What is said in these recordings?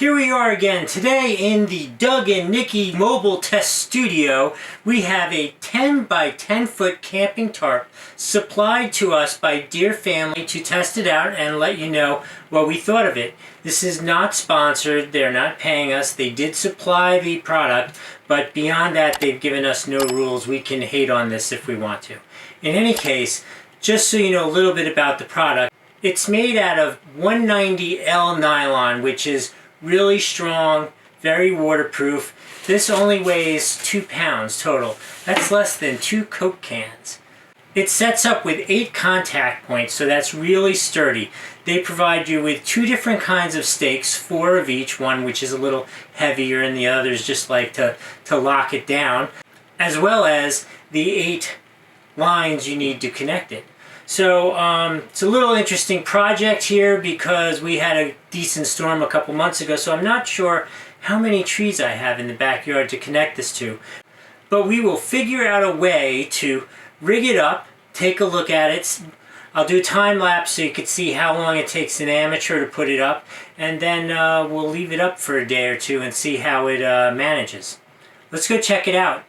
Here we are again. Today in the Doug and Nikki mobile test studio, we have a 10 by 10 foot camping tarp supplied to us by DEERFAMY to test it out and let you know what we thought of it. This is not sponsored. They're not paying us. They did supply the product, but beyond that, they've given us no rules. We can hate on this if we want to. In any case, just so you know a little bit about the product, it's made out of 190L nylon, which is really strong, very waterproof. This only weighs 2 pounds total. That's less than 2 Coke cans. It sets up with 8 contact points, so that's really sturdy. They provide you with 2 different kinds of stakes, 4 of each, one which is a little heavier and the others just like to lock it down, as well as the 8 lines you need to connect it. So it's a little interesting project here because we had a decent storm a couple months ago, so I'm not sure how many trees I have in the backyard to connect this to. But we will figure out a way to rig it up, take a look at it. I'll do a time lapse so you can see how long it takes an amateur to put it up, and then we'll leave it up for a day or two and see how it manages. Let's go check it out.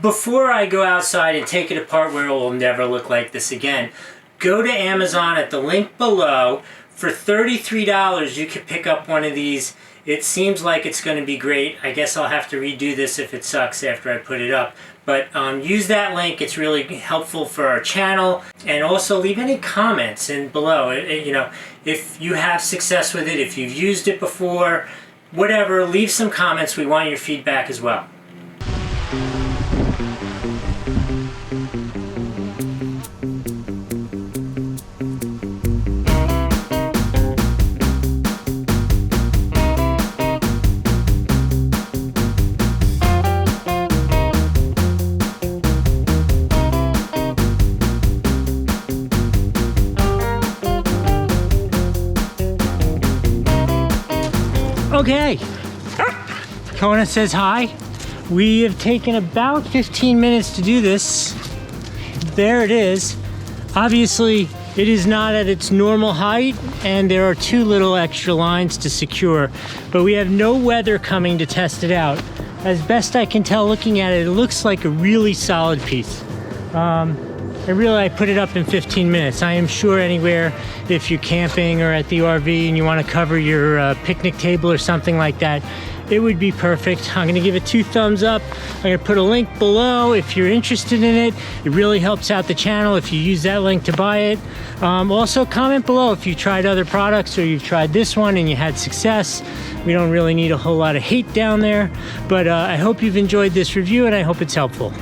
Before I go outside and take it apart where it will never look like this again, go to Amazon at the link below. For $33 you can pick up one of these. It seems like it's going to be great. I guess I'll have to redo this if it sucks after I put it up. But use that link. It's really helpful for our channel. And also leave any comments in below. You know, if you have success with it, if you've used it before, whatever, leave some comments. We want your feedback as well. Okay, Kona says hi. We have taken about 15 minutes to do this. There it is. Obviously, it is not at its normal height, and there are 2 little extra lines to secure, but we have no weather coming to test it out. As best I can tell looking at it, it looks like a really solid piece. I put it up in 15 minutes. I am sure anywhere, if you're camping or at the RV and you want to cover your picnic table or something like that, it would be perfect. I'm going to give it 2 thumbs up. I'm going to put a link below if you're interested in it. It really helps out the channel if you use that link to buy it. Also comment below if you tried other products or you've tried this one and you had success. We don't really need a whole lot of hate down there, but I hope you've enjoyed this review and I hope it's helpful.